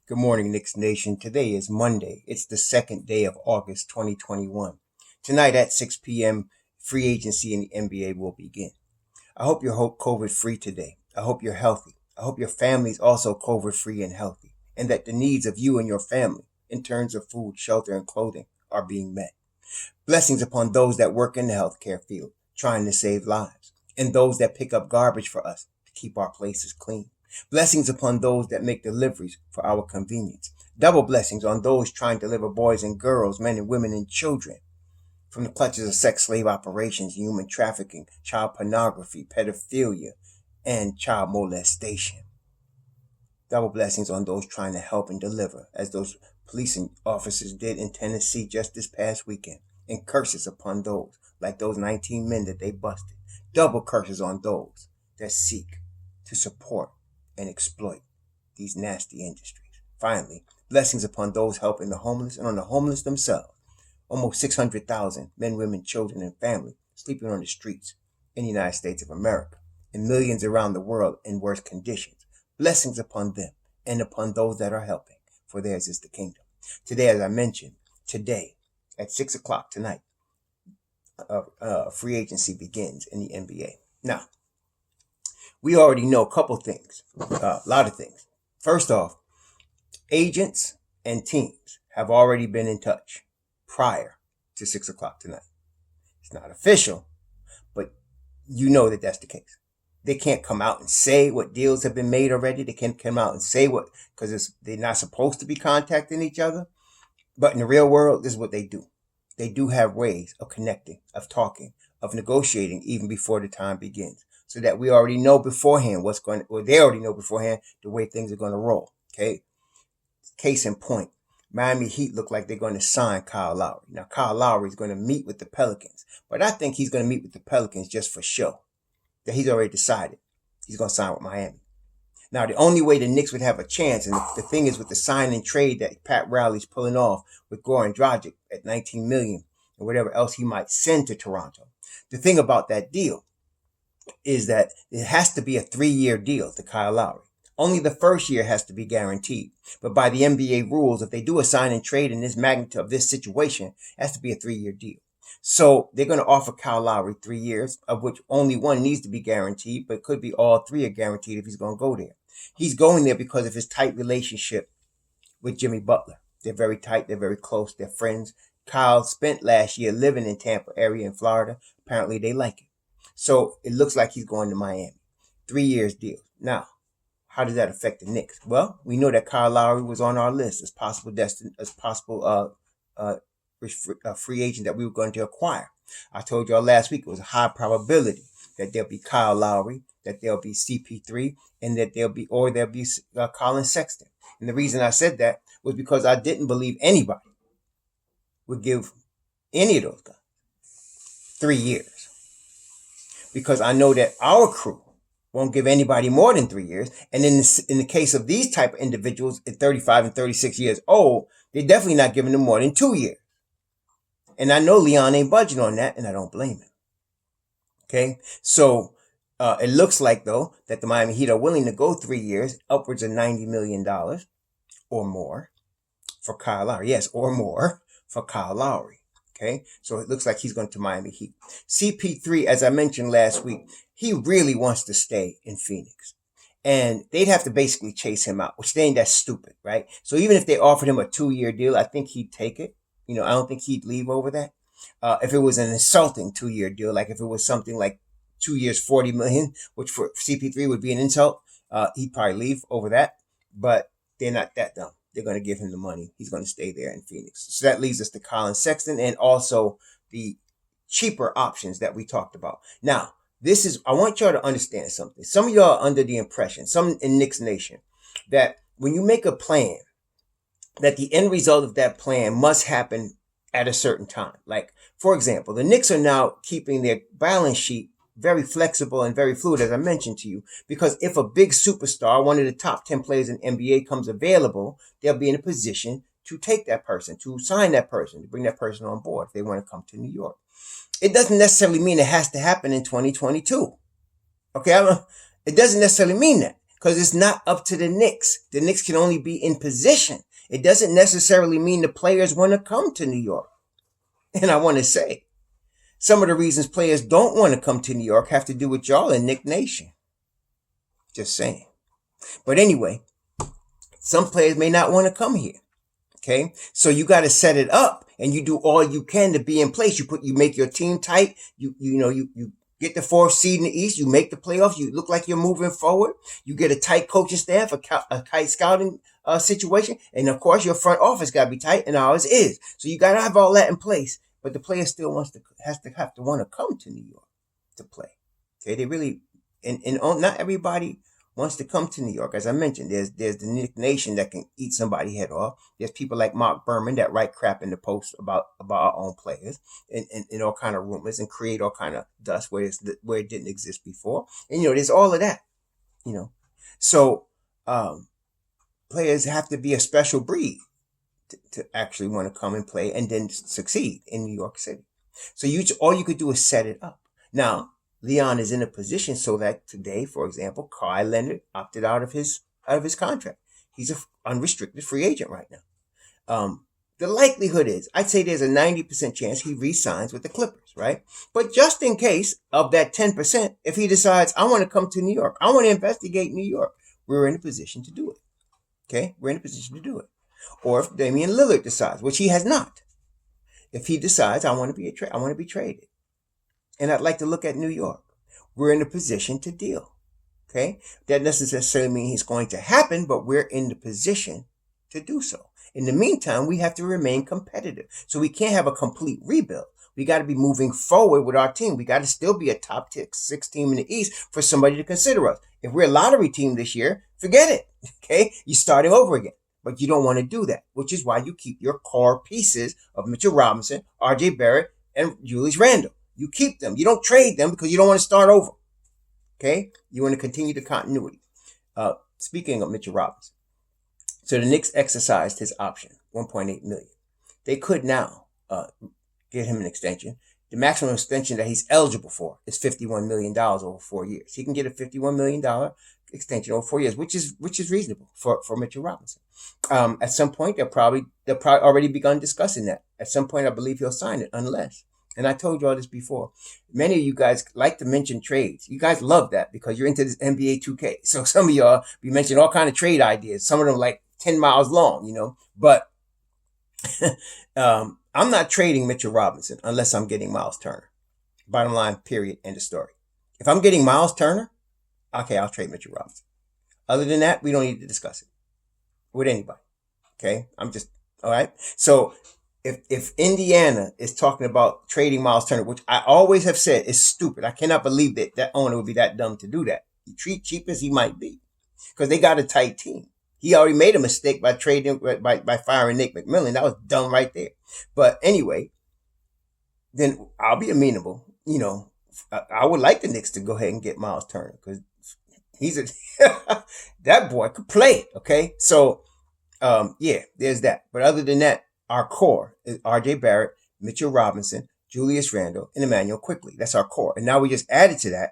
Good morning, Knicks Nation. Today is Monday. It's the second day of August 2021. Tonight at 6 p.m., free agency in the NBA will begin. I hope you're COVID-free today. I hope you're healthy. I hope your family's also COVID-free and healthy, and that the needs of you and your family, in terms of food, shelter, and clothing, are being met. Blessings upon those that work in the healthcare field, trying to save lives, and those that pick up garbage for us to keep our places clean. Blessings upon those that make deliveries for our convenience. Double blessings on those trying to deliver boys and girls, men and women and children from the clutches of sex slave operations, human trafficking, child pornography, pedophilia, and child molestation. Double blessings on those trying to help and deliver, as those police officers did in Tennessee just this past weekend. And curses upon those, like those 19 men that they busted. Double curses on those that seek to support and exploit these nasty industries. Finally, blessings upon those helping the homeless and on the homeless themselves. Almost 600,000 men, women, children, and families sleeping on the streets in the United States of America, and millions around the world in worse conditions. Blessings upon them and upon those that are helping, for theirs is the kingdom. Today, as I mentioned, at 6 o'clock tonight, free agency begins in the NBA. Now, we already know a couple things, a lot of things. First off, agents and teams have already been in touch prior to 6 o'clock tonight. It's not official, but you know that that's the case. They can't come out and say what deals have been made already. They can't come out and say what, because they're not supposed to be contacting each other. But in the real world, this is what they do. They do have ways of connecting, of talking, of negotiating even before the time begins, so that we already know beforehand they already know beforehand the way things are going to roll. Okay. Case in point, Miami Heat look like they're going to sign Kyle Lowry. Now, Kyle Lowry is going to meet with the Pelicans, but I think he's going to meet with the Pelicans just for show. That he's already decided he's going to sign with Miami. Now, the only way the Knicks would have a chance, and the thing is with the sign and trade that Pat Riley's pulling off with Goran Dragic at $19 million and whatever else he might send to Toronto. The thing about that deal is that it has to be a 3-year deal to Kyle Lowry. Only the first year has to be guaranteed. But by the NBA rules, if they do a sign and trade in this magnitude of this situation, it has to be a 3-year deal. So they're going to offer Kyle Lowry 3 years, of which only one needs to be guaranteed, but it could be all 3 are guaranteed if he's going to go there. He's going there because of his tight relationship with Jimmy Butler. They're very tight. They're very close. They're friends. Kyle spent last year living in Tampa area in Florida. Apparently they like it. So it looks like he's going to Miami. 3 years deal. Now, how does that affect the Knicks? Well, we know that Kyle Lowry was on our list as possible free agent that we were going to acquire. I told y'all last week it was a high probability that there'll be Kyle Lowry, that there'll be CP3, and that there'll be Colin Sexton. And the reason I said that was because I didn't believe anybody would give any of those guys 3 years. Because I know that our crew won't give anybody more than 3 years. And in the case of these type of individuals at 35 and 36 years old, they're definitely not giving them more than 2 years. And I know Leon ain't budging on that, and I don't blame him. Okay, so it looks like, though, that the Miami Heat are willing to go 3 years, upwards of $90 million or more for Kyle Lowry. Yes, or more for Kyle Lowry. Okay, so it looks like he's going to Miami Heat. CP3, as I mentioned last week, he really wants to stay in Phoenix. And they'd have to basically chase him out, which they ain't that stupid, right? So even if they offered him a 2-year deal, I think he'd take it. I don't think he'd leave over that. If it was an insulting 2-year deal, like if it was something like 2 years, $40 million, which for CP3 would be an insult, he'd probably leave over that. But they're not that dumb. They're going to give him the money. He's going to stay there in Phoenix. So that leads us to Colin Sexton and also the cheaper options that we talked about. Now, I want y'all to understand something. Some of y'all are under the impression, some in Knicks Nation, that when you make a plan, that the end result of that plan must happen at a certain time. Like, for example, the Knicks are now keeping their balance sheet very flexible and very fluid, as I mentioned to you, because if a big superstar, one of the top 10 players in NBA comes available, they'll be in a position to take that person, to sign that person, to bring that person on board if they want to come to New York. It doesn't necessarily mean it has to happen in 2022. Okay, it doesn't necessarily mean that. because it's not up to the Knicks. The Knicks can only be in position. It doesn't necessarily mean the players want to come to New York. And I want to say, some of the reasons players don't want to come to New York have to do with y'all in Knick Nation. Just saying. But anyway, some players may not want to come here. Okay, so you got to set it up, and you do all you can to be in place. You make your team tight. You get the 4th seed in the East. You make the playoffs. You look like you're moving forward. You get a tight coaching staff, a tight scouting situation, and of course your front office got to be tight, and ours is. So you got to have all that in place. But the player still have to want to come to New York to play. Okay, they really and not everybody wants to come to New York. As I mentioned, there's the Knick Nation that can eat somebody's head off. There's people like Mark Berman that write crap in the post about our own players and all kind of rumors and create all kind of dust where it didn't exist before. And there's all of that. So players have to be a special breed to actually want to come and play and then succeed in New York City. So all you could do is set it up. Now, Leon is in a position so that today, for example, Kawhi Leonard opted out of his contract. He's an unrestricted free agent right now. The likelihood is, I'd say there's a 90% chance he re-signs with the Clippers, right? But just in case of that 10%, if he decides, I want to come to New York, I want to investigate New York, we're in a position to do it. Okay? We're in a position to do it. Or if Damian Lillard decides, which he has not, if he decides, I want to be traded, and I'd like to look at New York, we're in a position to deal. Okay? That doesn't necessarily mean it's going to happen, but we're in the position to do so. In the meantime, we have to remain competitive. So we can't have a complete rebuild. We got to be moving forward with our team. We got to still be a top 6 team in the East for somebody to consider us. If we're a lottery team this year, forget it. Okay? You're starting over again. But you don't want to do that, which is why you keep your core pieces of Mitchell Robinson, R.J. Barrett, and Julius Randle. You keep them. You don't trade them because you don't want to start over. Okay? You want to continue the continuity. Speaking of Mitchell Robinson. So the Knicks exercised his option, $1.8 million. They could now get him an extension. The maximum extension that he's eligible for is $51 million over 4 years. He can get a $51 million extension over 4 years, which is reasonable for Mitchell Robinson. At some point, they'll probably already begun discussing that. At some point, I believe he'll sign it, unless. And I told you all this before. Many of you guys like to mention trades. You guys love that because you're into this NBA 2K. So some of y'all be mentioning all kind of trade ideas. Some of them like 10 miles long, But I'm not trading Mitchell Robinson unless I'm getting Miles Turner. Bottom line, period, end of story. If I'm getting Miles Turner, okay, I'll trade Mitchell Robinson. Other than that, we don't need to discuss it with anybody. Okay? All right? So if Indiana is talking about trading Miles Turner, which I always have said is stupid. I cannot believe that owner would be that dumb to do that. You treat cheap as he might be because they got a tight team. He already made a mistake by firing Nick McMillan. That was dumb right there. But anyway, then I'll be amenable. I would like the Knicks to go ahead and get Miles Turner because that boy could play. Okay. So, there's that. But other than that, our core is R.J. Barrett, Mitchell Robinson, Julius Randle, and Emmanuel Quickley. That's our core. And now we just added to that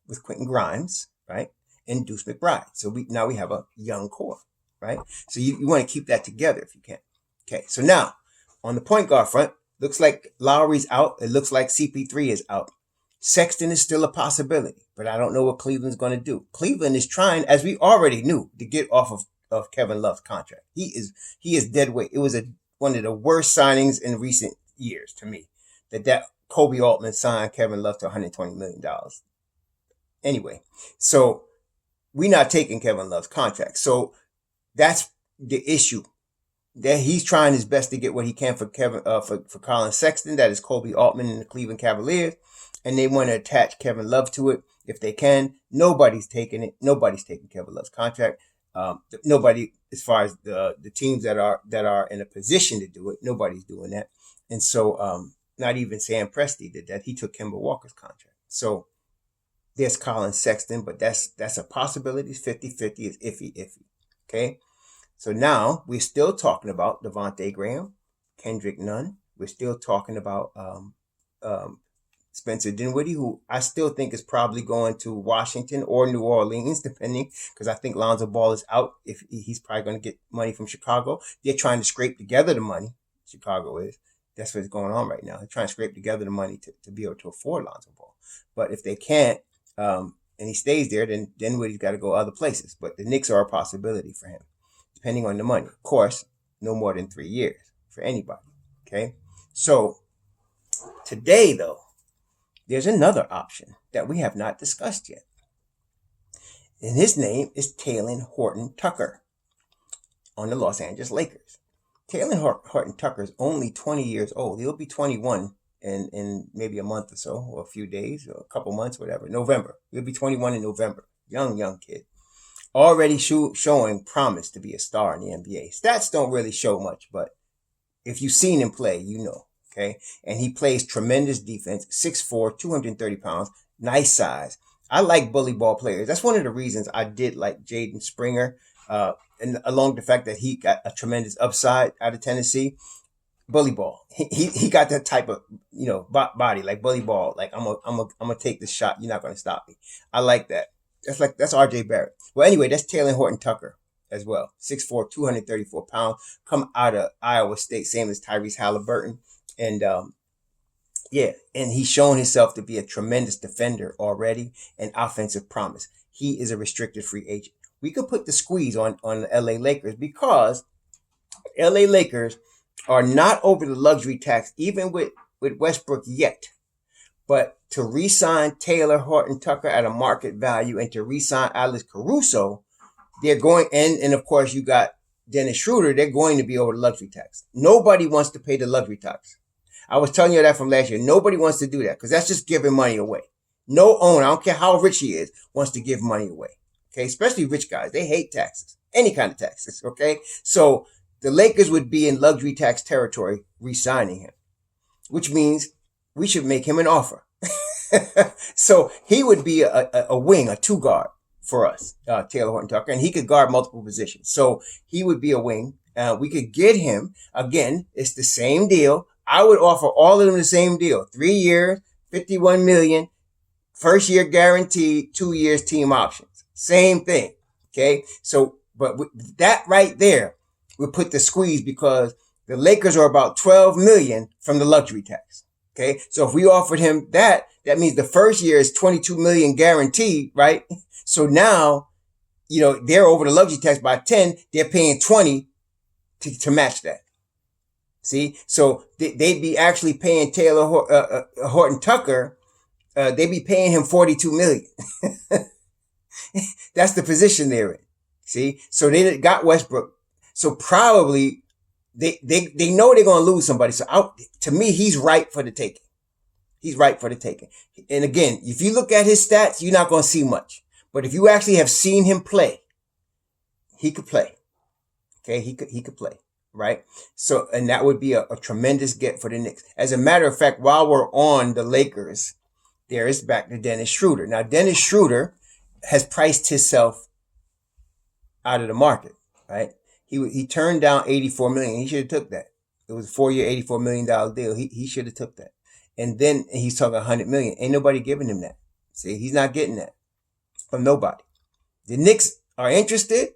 with Quentin Grimes, right? And Deuce McBride. So now we have a young core, right? So you want to keep that together if you can. Okay. So now on the point guard front, looks like Lowry's out. It looks like CP3 is out. Sexton is still a possibility, but I don't know what Cleveland's going to do. Cleveland is trying, as we already knew, to get off of Kevin Love's contract. He is dead weight. It was one of the worst signings in recent years to me. That Kobe Altman signed Kevin Love to $120 million. Anyway, so we're not taking Kevin Love's contract. So that's the issue. That he's trying his best to get what he can for Colin Sexton. That is Kobe Altman and the Cleveland Cavaliers. And they want to attach Kevin Love to it if they can. Nobody's taking it. Nobody's taking Kevin Love's contract. Nobody, as far as the teams that are in a position to do it, nobody's doing that. And so, not even Sam Presti did that. He took Kemba Walker's contract. So there's Colin Sexton, but that's a possibility. It's 50-50. It's iffy. Okay. So now we're still talking about Devontae Graham, Kendrick Nunn. We're still talking about Spencer Dinwiddie, who I still think is probably going to Washington or New Orleans, depending, because I think Lonzo Ball is out. If he's probably going to get money from Chicago, they're trying to scrape together the money. Chicago is. That's what's going on right now. They're trying to scrape together the money to be able to afford Lonzo Ball. But if they can't, and he stays there, then Dinwiddie's got to go other places. But the Knicks are a possibility for him, depending on the money. Of course, no more than 3 years for anybody. Okay, so today though, there's another option that we have not discussed yet. And his name is Talen Horton-Tucker on the Los Angeles Lakers. Talen Horton-Tucker is only 20 years old. He'll be 21 in maybe a month or so, or a few days, or a couple months, whatever. November. He'll be 21 in November. Young kid. Already showing promise to be a star in the NBA. Stats don't really show much, but if you've seen him play, you know. Okay, and he plays tremendous defense, 6'4", 230 pounds, nice size. I like bully ball players. That's one of the reasons I did like Jaden Springer, and along the fact that he got a tremendous upside out of Tennessee. Bully ball. He got that type of, body, like bully ball. Like I'm gonna take this shot. You're not gonna stop me. I like that. That's RJ Barrett. Well, anyway, that's Talen Horton-Tucker as well. 6'4", 234 pounds. Come out of Iowa State, same as Tyrese Halliburton. And and he's shown himself to be a tremendous defender already and offensive promise. He is a restricted free agent. We could put the squeeze on the LA Lakers because LA Lakers are not over the luxury tax, even with Westbrook yet. But to re-sign Talen Horton-Tucker at a market value and to re-sign Alex Caruso, they're going, and of course you got Dennis Schroeder, they're going to be over the luxury tax. Nobody wants to pay the luxury tax. I was telling you that from last year. Nobody wants to do that because that's just giving money away. No owner, I don't care how rich he is, wants to give money away. Okay, especially rich guys. They hate taxes, any kind of taxes. Okay, so the Lakers would be in luxury tax territory re-signing him, which means we should make him an offer. So he would be a wing, a two guard for us, Talen Horton-Tucker, and he could guard multiple positions. So he would be a wing. We could get him again. It's the same deal. I would offer all of them the same deal. 3 years, $51 million, first year guaranteed, 2 years team options. Same thing. Okay. So, but that right there would put the squeeze because the Lakers are about 12 million from the luxury tax. Okay. So if we offered him that means the first year is 22 million guaranteed, right? So now, they're over the luxury tax by 10. They're paying 20 to match that. See, so they'd be actually paying Talen Horton-Tucker. They'd be paying him 42 million. That's the position they're in. See, so they got Westbrook. So probably they know they're going to lose somebody. So to me, he's ripe for the taking. He's ripe for the taking. And again, if you look at his stats, you're not going to see much. But if you actually have seen him play, he could play. Okay, he could play. Right? So, and that would be a tremendous get for the Knicks. As a matter of fact, while we're on the Lakers, there is back to Dennis Schroeder. Now, Dennis Schroeder has priced himself out of the market, right? He turned down $84 million. He should have took that. It was a 4-year, $84 million deal. He should have took that. And then he's talking $100 million. Ain't nobody giving him that. See, he's not getting that from nobody. The Knicks are interested,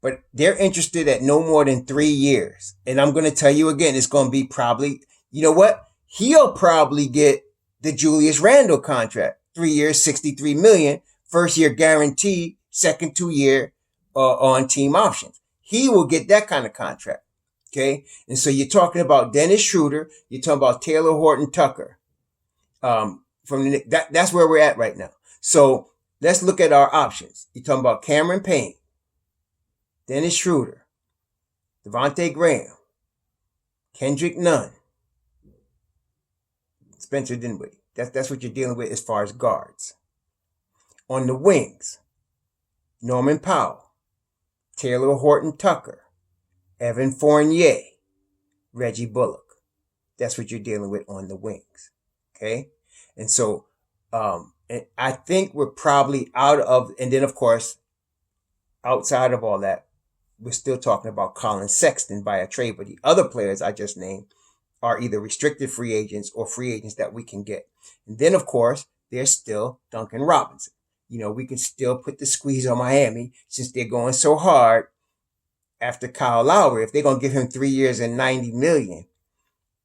but they're interested at no more than 3 years. And I'm going to tell you again, it's going to be probably, you know what? He'll probably get the Julius Randle contract. 3 years, $63 million. First year guaranteed. Second 2 year on team options. He will get that kind of contract. Okay. And so you're talking about Dennis Schroeder. You're talking about Talen Horton-Tucker. That's where we're at right now. So let's look at our options. You're talking about Cameron Payne, Dennis Schroeder, Devontae Graham, Kendrick Nunn, Spencer Dinwiddie. That's what you're dealing with as far as guards. On the wings, Norman Powell, Talen Horton-Tucker, Evan Fournier, Reggie Bullock. That's what you're dealing with on the wings. Okay? And so, and I think we're probably out of, and then of course, outside of all that, we're still talking about Colin Sexton by a trade, but the other players I just named are either restricted free agents or free agents that we can get. And then, of course, there's still Duncan Robinson. We can still put the squeeze on Miami since they're going so hard after Kyle Lowry. If they're going to give him 3 years and $90 million,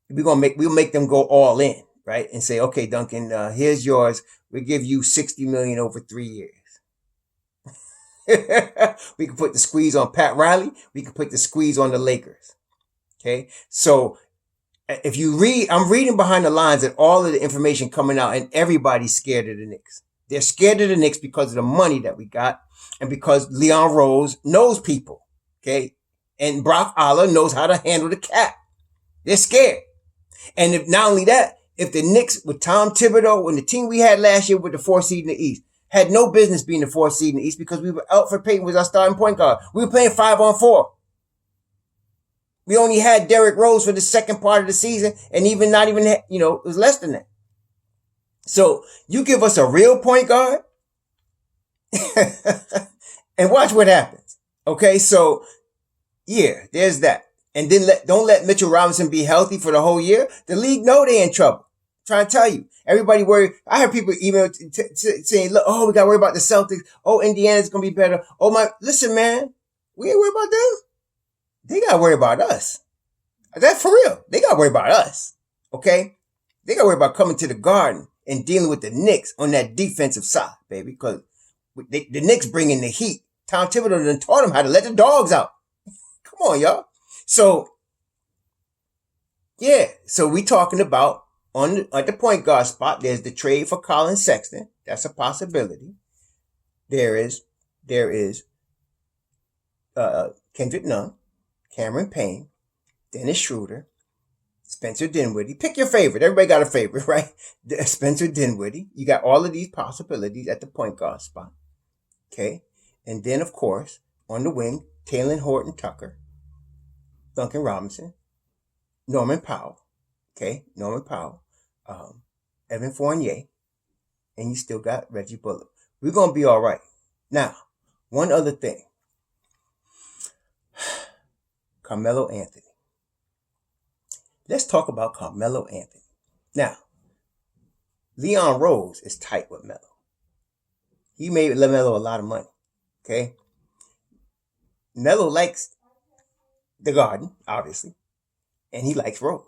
we'll make them go all in, right? And say, okay, Duncan, here's yours. We'll give you $60 million over 3 years. We can put the squeeze on Pat Riley. We can put the squeeze on the Lakers. Okay. So if you read, I'm reading behind the lines that all of the information coming out and everybody's scared of the Knicks. They're scared of the Knicks because of the money that we got and because Leon Rose knows people. Okay. And Brock Aller knows how to handle the cap. They're scared. And if not only that, if the Knicks with Tom Thibodeau and the team we had last year with the 4th seed in the East had no business being the 4th seed in the East because we were Alfred Payton was our starting point guard. We were playing 5-on-4. We only had Derrick Rose for the second part of the season and it was less than that. So you give us a real point guard and watch what happens. Okay. So yeah, there's that. And then don't let Mitchell Robinson be healthy for the whole year. The league know they're in trouble. I'm trying to tell you. Everybody worried. I heard people email saying, look, we got to worry about the Celtics. Oh, Indiana's going to be better. Listen, man, we ain't worried about them. They got to worry about us. That's for real. They got to worry about us. Okay. They got to worry about coming to the Garden and dealing with the Knicks on that defensive side, baby, because the Knicks bringing the heat. Tom Thibodeau done taught them how to let the dogs out. Come on, y'all. So, yeah. So we talking about at the point guard spot, there's the trade for Colin Sexton. That's a possibility. There is Kendrick Nunn, Cameron Payne, Dennis Schroeder, Spencer Dinwiddie. Pick your favorite. Everybody got a favorite, right? Spencer Dinwiddie. You got all of these possibilities at the point guard spot. Okay. And then, of course, on the wing, Talen Horton-Tucker, Duncan Robinson, Norman Powell. Okay. Norman Powell. Evan Fournier. And you still got Reggie Bullock. We're going to be all right. Now, one other thing. Carmelo Anthony. Let's talk about Carmelo Anthony. Now, Leon Rose is tight with Melo. He made Melo a lot of money. Okay? Melo likes the Garden, obviously. And he likes Rose.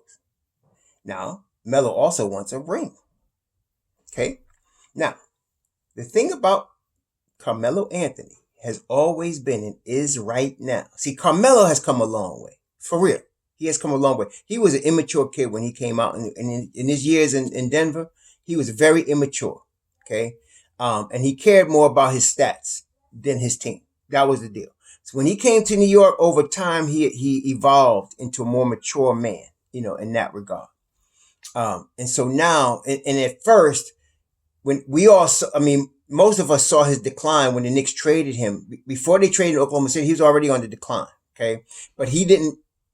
Now, Melo also wants a ring. Okay? Now, the thing about Carmelo Anthony has always been and is right now. See, Carmelo has come a long way. For real. He has come a long way. He was an immature kid when he came out. And in his years in Denver, he was very immature. Okay? And he cared more about his stats than his team. That was the deal. So when he came to New York, over time, he evolved into a more mature man, in that regard. And so now, and at first, when we all saw, most of us saw his decline when the Knicks traded him. Before they traded Oklahoma City, he was already on the decline. Okay. But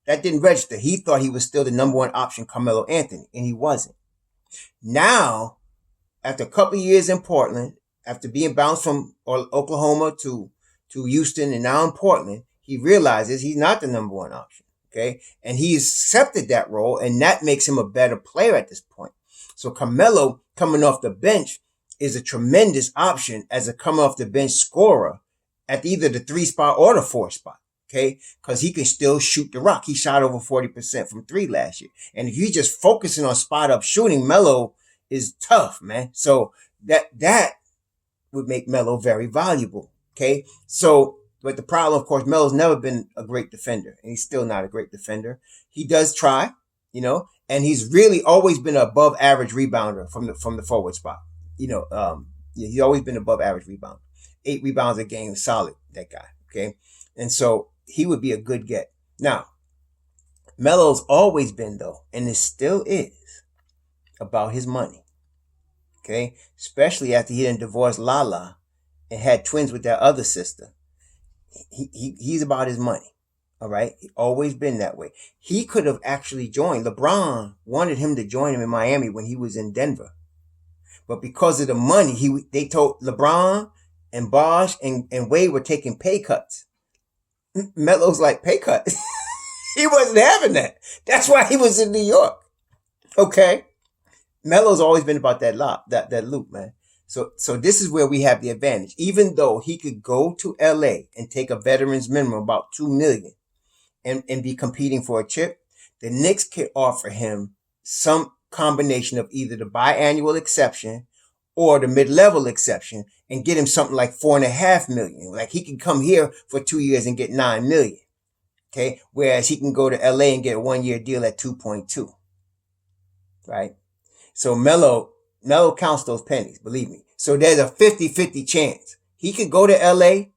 that didn't register. He thought he was still the number one option, Carmelo Anthony, and he wasn't. Now, after a couple of years in Portland, after being bounced from Oklahoma to Houston and now in Portland, he realizes he's not the number one option. Okay. And he accepted that role, and that makes him a better player at this point. So Carmelo coming off the bench is a tremendous option as a come off the bench scorer at either the 3 spot or the 4 spot. Okay. Cause he can still shoot the rock. He shot over 40% from 3 last year. And if you're just focusing on spot up shooting, Melo is tough, man. So that would make Melo very valuable. Okay. So, but the problem, of course, Melo's never been a great defender, and he's still not a great defender. He does try, and he's really always been an above average rebounder from the forward spot. He's always been above average rebounder. 8 rebounds a game, solid, that guy. Okay. And so he would be a good get. Now, Melo's always been, though, and it still is, about his money. Okay. Especially after he done divorced Lala and had twins with that other sister. He's about his money. All right. He always been that way. He could have actually joined. LeBron wanted him to join him in Miami when he was in Denver. But because of the money, they told LeBron and Bosh and Wade were taking pay cuts. Melo's like, pay cut? He wasn't having that. That's why he was in New York. Okay. Melo's always been about that loop, man. So this is where we have the advantage. Even though he could go to LA and take a veteran's minimum about 2 million and be competing for a chip, the Knicks can offer him some combination of either the biannual exception or the mid-level exception and get him something like 4.5 million. Like he can come here for 2 years and get 9 million. Okay. Whereas he can go to LA and get a 1 year deal at 2.2. Right. So Melo counts those pennies, believe me. So there's a 50-50 chance. He could go to LA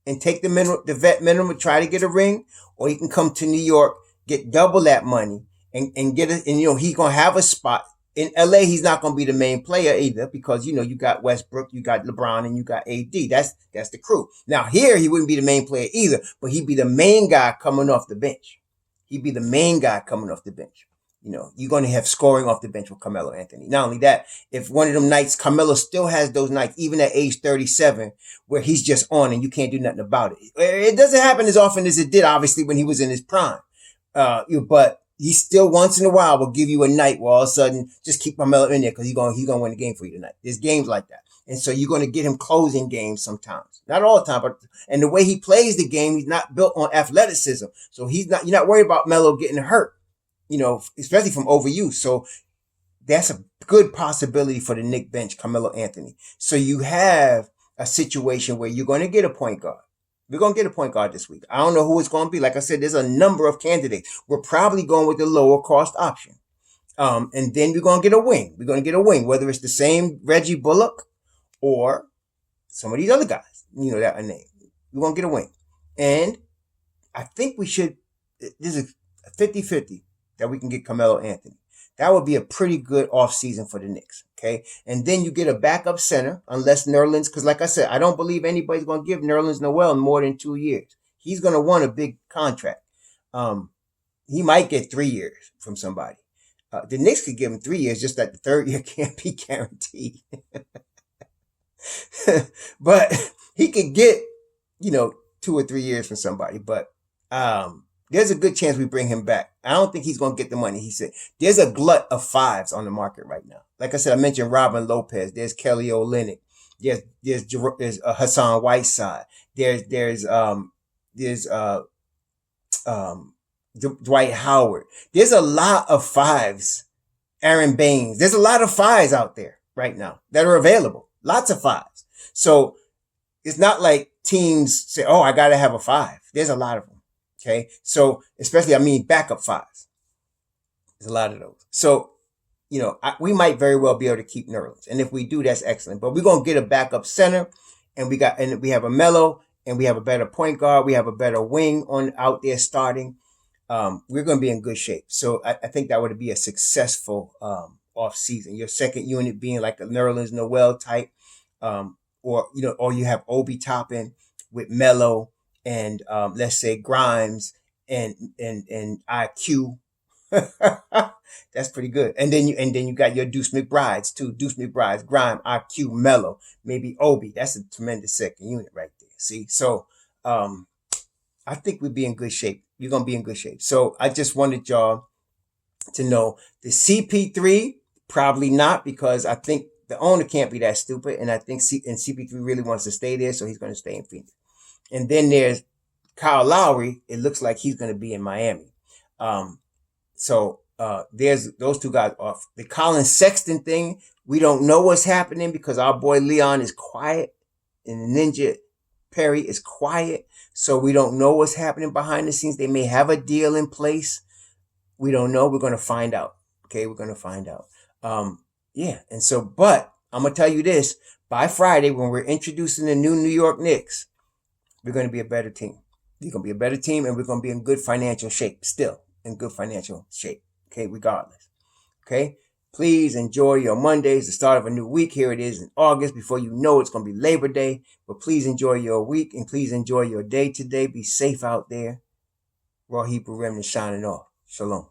and take the vet minimum, try to get a ring, or he can come to New York, get double that money and get it. And, he's going to have a spot. In LA, he's not going to be the main player either because, you got Westbrook, you got LeBron, and you got AD. That's the crew. Now here, he wouldn't be the main player either, but he'd be the main guy coming off the bench. He'd be the main guy coming off the bench. You're going to have scoring off the bench with Carmelo Anthony. Not only that, if one of them nights, Carmelo still has those nights, even at age 37, where he's just on and you can't do nothing about it. It doesn't happen as often as it did, obviously, when he was in his prime. But he still once in a while will give you a night where all of a sudden just keep Carmelo in there because he's going to win the game for you tonight. There's games like that. And so you're going to get him closing games sometimes. Not all the time, and the way he plays the game, he's not built on athleticism. So you're not worried about Melo getting hurt. Especially from overuse. So that's a good possibility for the Knicks bench, Carmelo Anthony. So you have a situation where you're going to get a point guard. We're going to get a point guard this week. I don't know who it's going to be. Like I said, there's a number of candidates. We're probably going with the lower cost option. And then we're going to get a wing. We're going to get a wing, whether it's the same Reggie Bullock or some of these other guys, that are named. We're going to get a wing. And I think this is a 50-50. That we can get Carmelo Anthony. That would be a pretty good offseason for the Knicks. Okay. And then you get a backup center, unless Nerlens, because like I said, I don't believe anybody's going to give Nerlens Noel more than 2 years. He's going to want a big contract. He might get 3 years from somebody. The Knicks could give him 3 years, just that the third year can't be guaranteed. But he could get, 2 or 3 years from somebody. But, there's a good chance we bring him back. I don't think he's going to get the money. He said there's a glut of fives on the market right now. Like I said, I mentioned Robin Lopez. There's Kelly Olynyk. There's Hassan Whiteside. There's Dwight Howard. There's a lot of fives. Aaron Baines. There's a lot of fives out there right now that are available. Lots of fives. So it's not like teams say, "Oh, I got to have a 5." There's a lot of them. Okay. So especially, backup fives. There's a lot of those. So, we might very well be able to keep Nerlens. And if we do, that's excellent. But we're going to get a backup center and we have a Melo and we have a better point guard. We have a better wing out there starting. We're going to be in good shape. So I think that would be a successful, off season. Your second unit being like a Nerlens Noel type, or you have Obi Toppin with Melo. And let's say Grimes and IQ. That's pretty good. And then you got your Deuce McBrides too. Deuce McBrides, Grimes, IQ, Melo, maybe Obi. That's a tremendous second unit right there. See, so I think we'd be in good shape. You're gonna be in good shape. So I just wanted y'all to know the CP3 probably not, because I think the owner can't be that stupid, and I think CP3 really wants to stay there, so he's going to stay in Phoenix. And then there's Kyle Lowry. It looks like he's going to be in Miami. So there's those two guys off. The Colin Sexton thing, we don't know what's happening because our boy Leon is quiet and the Ninja Perry is quiet. So we don't know what's happening behind the scenes. They may have a deal in place. We don't know. We're going to find out. Okay, we're going to find out. And so, but I'm going to tell you this. By Friday, when we're introducing the new New York Knicks, we're going to be a better team. We're going to be a better team, and we're going to be in good financial shape, still in good financial shape. Okay, regardless. Okay, please enjoy your Mondays, the start of a new week. Here it is in August. Before you know it's going to be Labor Day. But please enjoy your week, and please enjoy your day today. Be safe out there. Raw Hebrew Remnant shining off. Shalom.